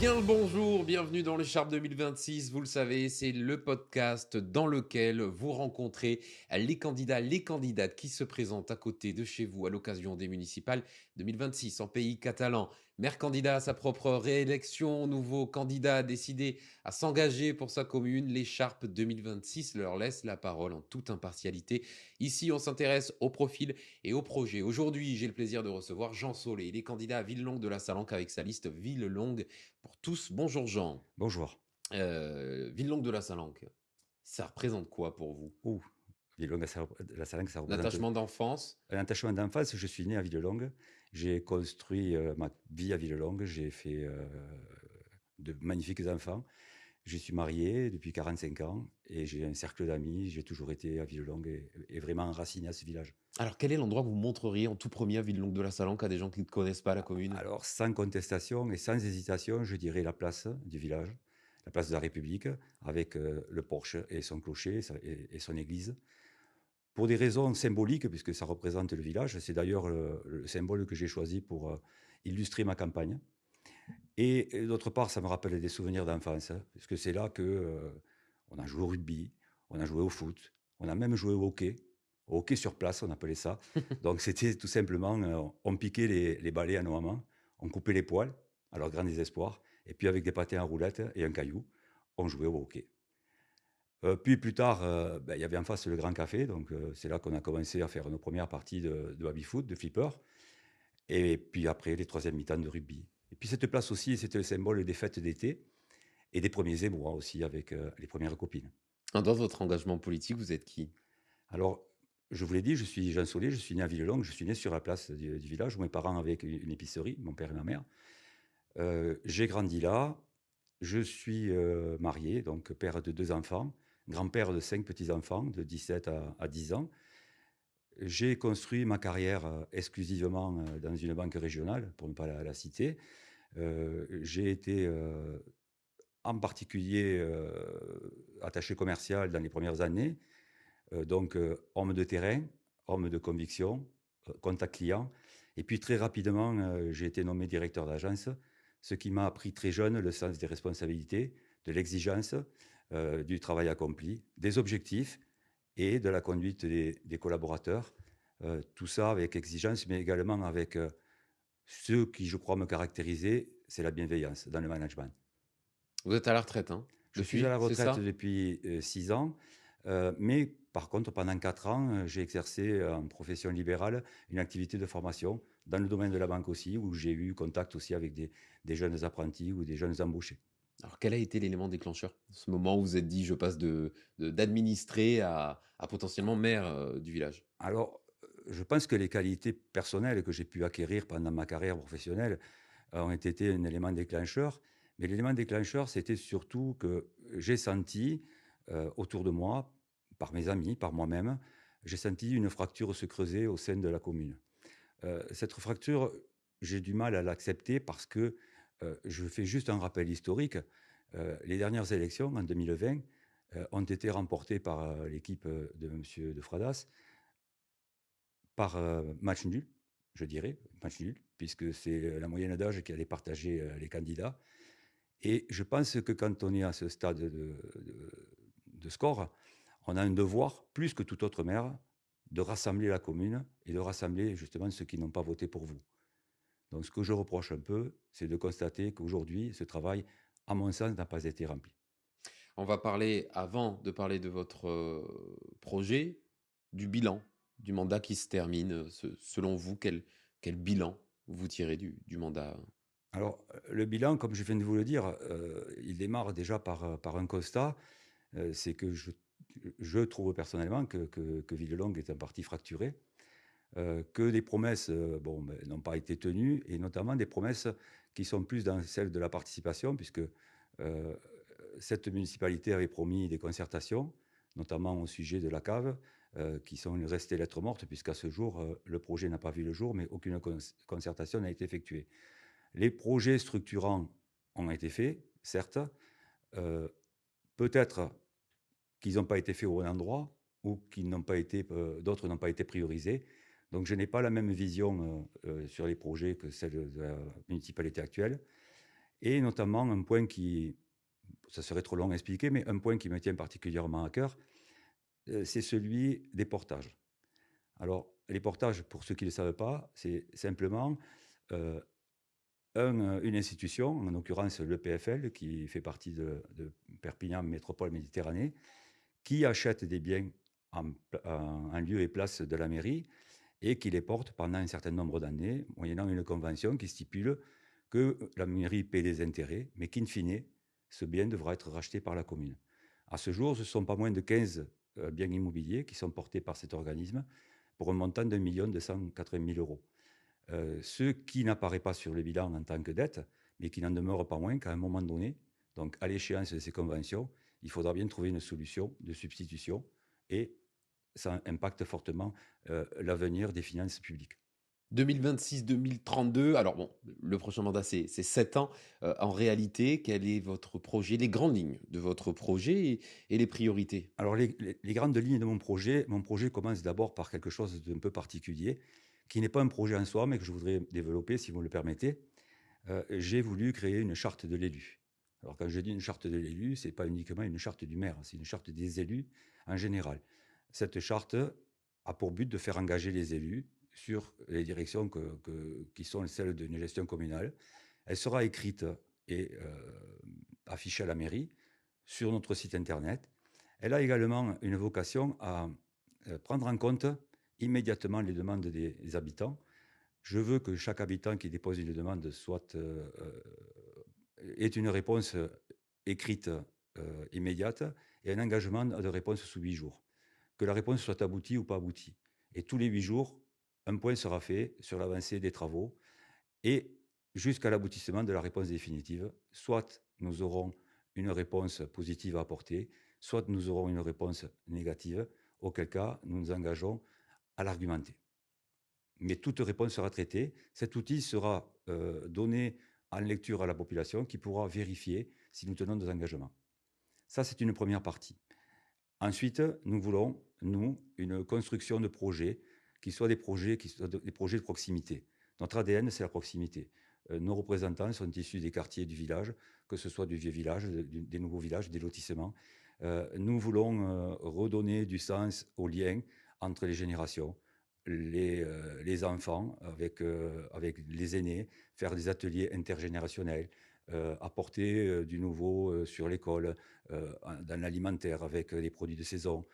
Bien le bonjour, bienvenue dans l'écharpe 2026. Vous le savez, c'est le podcast dans lequel vous rencontrez les candidats, les candidates qui se présentent à côté de chez vous à l'occasion des municipales 2026 en pays catalan. Maire candidat à sa propre réélection, nouveau candidat décidé à s'engager pour sa commune, l'écharpe 2026 leur laisse la parole en toute impartialité. Ici, on s'intéresse au profil et au projet. Aujourd'hui, j'ai le plaisir de recevoir Jean Solé. Il est candidat à Villelongue de la Salanque avec sa liste Villelongue pour tous. Bonjour Jean. Bonjour. Villelongue de la Salanque, ça représente quoi pour vous? Ouh, Villelongue, la Salanque, ça Un représente attachement d'enfance? un attachement d'enfance. Je suis né à Villelongue. J'ai construit, ma vie à Villelongue. J'ai fait, de magnifiques enfants. Je suis marié depuis 45 ans et j'ai un cercle d'amis. J'ai toujours été à Villelongue et vraiment enraciné à ce village. Alors quel est l'endroit que vous montreriez en tout premier à Villelongue de la Salanque à des gens qui ne connaissent pas la commune? Alors, sans contestation et sans hésitation, je dirais la place du village, la place de la République, avec, le porche et son clocher et son église. Pour des raisons symboliques, puisque ça représente le village, c'est d'ailleurs le symbole que j'ai choisi pour, illustrer ma campagne et d'autre part, ça me rappelle des souvenirs d'enfance, hein, puisque c'est là que, on a joué au rugby, on a joué au foot, on a même joué au hockey sur place, on appelait ça. Donc c'était tout simplement, on piquait les balais à nos mamans, on coupait les poils, à leur grand désespoir et puis avec des patins à roulettes et un caillou, on jouait au hockey. Puis plus tard, il y avait en face le Grand Café, donc c'est là qu'on a commencé à faire nos premières parties de baby-foot, de flipper et puis après les 3e mi-temps de rugby. Et puis cette place aussi, c'était le symbole des fêtes d'été et des premiers émois aussi avec, les premières copines. Dans votre engagement politique, vous êtes qui? Alors, je vous l'ai dit, je suis Jean Solé, je suis né à Villelongue, je suis né sur la place du village où mes parents avaient une épicerie, mon père et ma mère. J'ai grandi là, je suis, marié, donc père de 2 enfants, grand-père de 5 petits-enfants de 17 à 10 ans. J'ai construit ma carrière, exclusivement, dans une banque régionale, pour ne pas la citer. J'ai été, en particulier, attaché commercial dans les premières années, donc homme de terrain, homme de conviction, contact client et puis très rapidement, j'ai été nommé directeur d'agence, ce qui m'a appris très jeune le sens des responsabilités, de l'exigence, du travail accompli, des objectifs et de la conduite des collaborateurs. Tout ça avec exigence, mais également avec, ce qui, je crois, me caractérisait, c'est la bienveillance dans le management. Vous êtes à la retraite, hein? Je suis à Depuis, la c'est retraite ça? depuis, 6 ans, mais par contre, pendant 4 ans, j'ai exercé en profession libérale une activité de formation dans le domaine de la banque aussi, où j'ai eu contact aussi avec des jeunes apprentis ou des jeunes embauchés. Alors quel a été l'élément déclencheur? Ce moment où vous vous êtes dit: «Je passe d'administré à potentiellement maire, du village». Alors, je pense que les qualités personnelles que j'ai pu acquérir pendant ma carrière professionnelle, ont été un élément déclencheur. Mais l'élément déclencheur, c'était surtout que j'ai senti, autour de moi, par mes amis, par moi-même, j'ai senti une fracture se creuser au sein de la commune. Cette fracture, j'ai du mal à l'accepter parce que, je fais juste un rappel historique. Les dernières élections en 2020, ont été remportées par, l'équipe, de monsieur de Fradas par, match nul, je dirais, match nul, puisque c'est la moyenne d'âge qui allait partager, les candidats et je pense que quand on est à ce stade de score, on a un devoir, plus que tout autre maire, de rassembler la commune et de rassembler justement ceux qui n'ont pas voté pour vous. Donc ce que je reproche un peu, c'est de constater qu'aujourd'hui, ce travail, à mon sens, n'a pas été rempli. On va parler, avant de parler de votre, projet, du bilan, du mandat qui se termine, selon vous, quel bilan vous tirez du mandat? Alors, le bilan, comme je viens de vous le dire, il démarre déjà par un constat, c'est que je trouve personnellement que Villelongue est un parti fracturé, que les promesses, bon, n'ont pas été tenues et notamment des promesses qui sont plus dans celle de la participation puisque, cette municipalité avait promis des concertations, notamment au sujet de la cave, qui sont restées lettres mortes puisqu'à ce jour, le projet n'a pas vu le jour, mais aucune concertation n'a été effectuée. Les projets structurants ont été faits, certes, heu, peut-être qu'ils n'ont pas été faits au bon endroit ou qu'ils n'ont pas été, d'autres n'ont pas été priorisés. Donc je n'ai pas la même vision, sur les projets que celle de la municipalité actuelle et notamment un point qui, ça serait trop long à expliquer, mais un point qui me tient particulièrement à cœur, c'est celui des portages. Alors, les portages, pour ceux qui ne le savent pas, c'est simplement euh, une institution, en l'occurrence le PFL, qui fait partie de Perpignan Métropole Méditerranée, qui achète des biens en lieu et place de la mairie et qui les porte pendant un certain nombre d'années, moyennant une convention qui stipule que la mairie paie des intérêts, mais qu'in fine, ce bien devra être racheté par la commune. À ce jour, ce ne sont pas moins de 15 biens immobiliers qui sont portés par cet organisme pour un montant d'1 280 000 euros. Ce qui n'apparaît pas sur le bilan en tant que dette, mais qui n'en demeure pas moins qu'à un moment donné, donc à l'échéance de ces conventions, il faudra bien trouver une solution de substitution et ça impacte fortement l'avenir des finances publiques. 2026-2032, alors bon, le prochain mandat, c'est 7 ans. En réalité, quel est votre projet, les grandes lignes de votre projet et les priorités? Alors les grandes lignes de mon projet commence d'abord par quelque chose d'un peu particulier, qui n'est pas un projet en soi, mais que je voudrais développer, si vous me le permettez. J'ai voulu créer une charte de l'élu. Alors quand je dis une charte de l'élu, ce n'est pas uniquement une charte du maire, c'est une charte des élus en général. Cette charte a pour but de faire engager les élus sur les directions qui sont celles d'une gestion communale. Elle sera écrite et affichée à la mairie sur notre site internet. Elle a également une vocation à prendre en compte immédiatement les demandes des habitants. Je veux que chaque habitant qui dépose une demande ait une réponse écrite immédiate et un engagement de réponse sous 8 jours. Que la réponse soit aboutie ou pas aboutie. Et tous les 8 jours, un point sera fait sur l'avancée des travaux et jusqu'à l'aboutissement de la réponse définitive. Soit nous aurons une réponse positive à apporter, soit nous aurons une réponse négative, auquel cas nous nous engageons à l'argumenter. Mais toute réponse sera traitée. Cet outil sera donné en lecture à la population qui pourra vérifier si nous tenons nos engagements. Ça, c'est une première partie. Ensuite, nous voulons, nous, une construction de projets qui soient des projets de proximité. Notre ADN, c'est la proximité. Nos représentants sont issus des quartiers du village, que ce soit du vieux village, des nouveaux villages, des lotissements. Nous voulons redonner du sens aux liens entre les générations, les enfants avec les aînés, faire des ateliers intergénérationnels, apporter du nouveau sur l'école, dans l'alimentaire avec les produits de saison,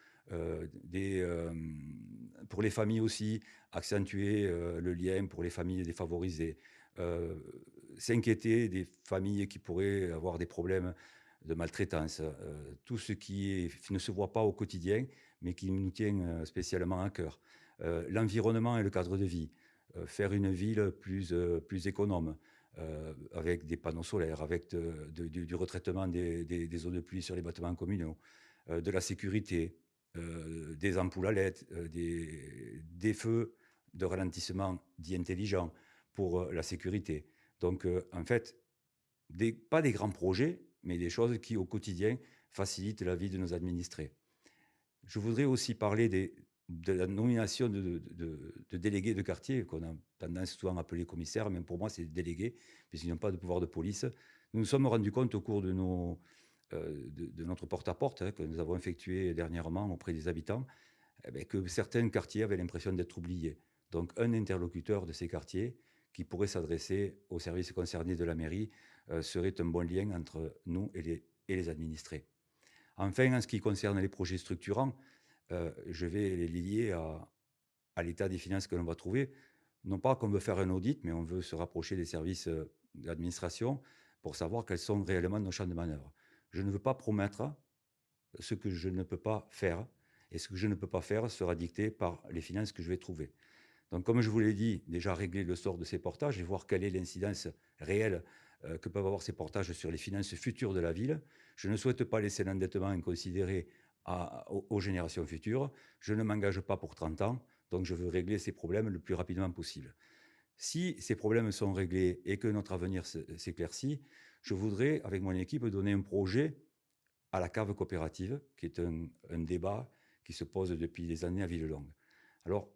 pour les familles aussi, accentuer le lien pour les familles défavorisées, euh, s'inquiéter des familles qui pourraient avoir des problèmes de maltraitance, tout ce ne se voit pas au quotidien, mais qui nous tient spécialement à cœur. L'environnement et le cadre de vie, faire une ville plus économe, avec des panneaux solaires, avec du retraitement des eaux de pluie sur les bâtiments communaux, de la sécurité, des ampoules à LED, des feux de ralentissement dits intelligents pour la sécurité. Donc, en fait, pas des grands projets, mais des choses qui, au quotidien, facilitent la vie de nos administrés. Je voudrais aussi parler de la nomination de délégués de quartier, qu'on a tendance souvent à appeler commissaires, mais pour moi, c'est des délégués, puisqu'ils n'ont pas de pouvoir de police. Nous nous sommes rendus compte au cours de notre porte-à-porte que nous avons effectué dernièrement auprès des habitants, que certains quartiers avaient l'impression d'être oubliés. Donc, un interlocuteur de ces quartiers qui pourrait s'adresser aux services concernés de la mairie serait un bon lien entre nous et les administrés. Enfin, en ce qui concerne les projets structurants, je vais les lier à l'état des finances que l'on va trouver. Non pas qu'on veut faire un audit, mais on veut se rapprocher des services de l'administration pour savoir quels sont réellement nos champs de manœuvre. Je ne veux pas promettre ce que je ne peux pas faire, et ce que je ne peux pas faire sera dicté par les finances que je vais trouver. Donc, comme je vous l'ai dit, déjà régler le sort de ces portages et voir quelle est l'incidence réelle que peuvent avoir ces portages sur les finances futures de la ville. Je ne souhaite pas laisser l'endettement inconsidéré aux générations futures. Je ne m'engage pas pour 30 ans, donc je veux régler ces problèmes le plus rapidement possible. Si ces problèmes sont réglés et que notre avenir s'éclaircit, je voudrais, avec mon équipe, donner un projet à la cave coopérative, qui est un débat qui se pose depuis des années à Villelongue. Alors,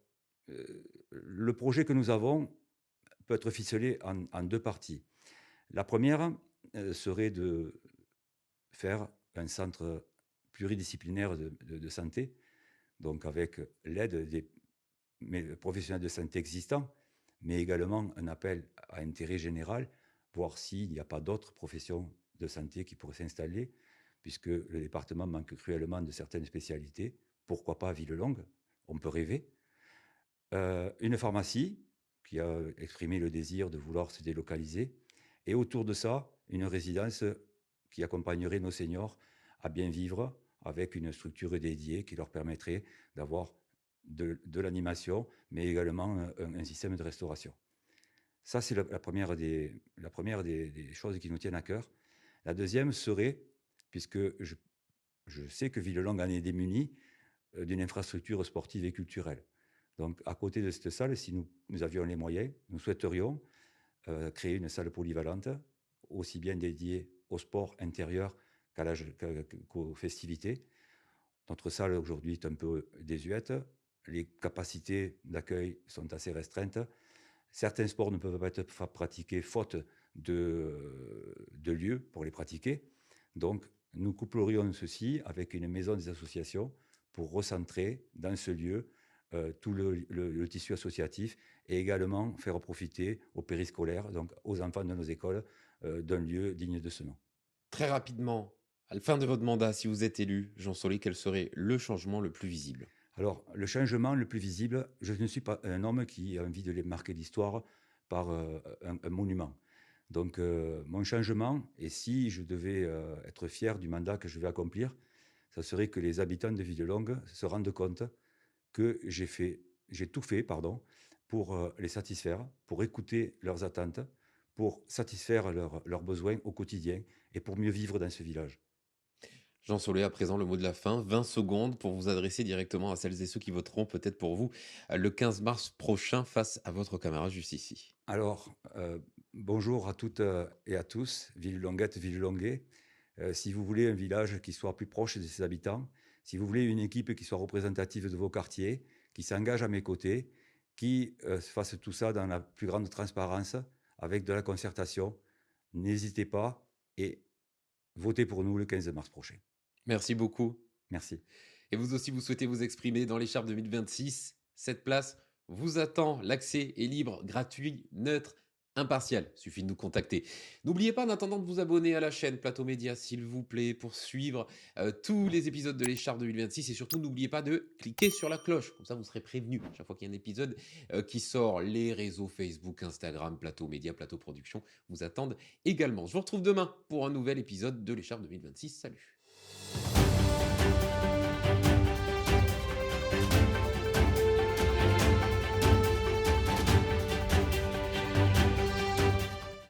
le projet que nous avons peut être ficelé en deux parties. La première, serait de faire un centre pluridisciplinaire de santé, donc avec l'aide des professionnels de santé existants, mais également un appel à intérêt général, voir s'il n'y a pas d'autres professions de santé qui pourraient s'installer, puisque le département manque cruellement de certaines spécialités. Pourquoi pas à Villelongue? On peut rêver. Une pharmacie qui a exprimé le désir de vouloir se délocaliser, et autour de ça, une résidence qui accompagnerait nos seniors à bien vivre avec une structure dédiée qui leur permettrait d'avoir de l'animation, mais également un système de restauration. Ça, c'est la première des choses qui nous tiennent à cœur. La deuxième serait, puisque je sais que Villelongue en est démunie, d'une infrastructure sportive et culturelle. Donc, à côté de cette salle, si nous avions les moyens, nous souhaiterions créer une salle polyvalente, aussi bien dédiée au sport intérieur qu'aux festivités. Notre salle aujourd'hui est un peu désuète. Les capacités d'accueil sont assez restreintes. Certains sports ne peuvent pas être pratiqués faute de lieux pour les pratiquer. Donc, nous couplerions ceci avec une maison des associations pour recentrer dans ce lieu tout le tissu associatif et également faire profiter aux périscolaires, donc aux enfants de nos écoles, d'un lieu digne de ce nom. Très rapidement, à la fin de votre mandat, si vous êtes élu, Jean Solé, quel serait le changement le plus visible? Alors, le changement le plus visible, je ne suis pas un homme qui a envie de marquer l'histoire par un monument. Donc, mon changement, et si je devais être fier du mandat que je vais accomplir, ça serait que les habitants de Villelongue se rendent compte que j'ai tout fait, pardon, pour les satisfaire, pour écouter leurs attentes, pour satisfaire leurs besoins au quotidien et pour mieux vivre dans ce village. Jean Solé, à présent, le mot de la fin, 20 secondes pour vous adresser directement à celles et ceux qui voteront peut-être pour vous le 15 mars prochain face à votre camarade juste ici. Alors, bonjour à toutes et à tous, Villelonguette, Villelonguais. Si vous voulez un village qui soit plus proche de ses habitants, si vous voulez une équipe qui soit représentative de vos quartiers, qui s'engage à mes côtés, qui fasse tout ça dans la plus grande transparence, avec de la concertation, n'hésitez pas et votez pour nous le 15 mars prochain. Merci beaucoup. Merci. Et vous aussi, vous souhaitez vous exprimer dans l'écharpe 2026. Cette place vous attend. L'accès est libre, gratuit, neutre, impartial. Suffit de nous contacter. N'oubliez pas en attendant de vous abonner à la chaîne Plateau Média, s'il vous plaît, pour suivre tous les épisodes de l'écharpe 2026. Et surtout, n'oubliez pas de cliquer sur la cloche. Comme ça, vous serez prévenu chaque fois qu'il y a un épisode qui sort. Les réseaux Facebook, Instagram, Plateau Média, Plateau Production vous attendent également. Je vous retrouve demain pour un nouvel épisode de l'écharpe 2026. Salut.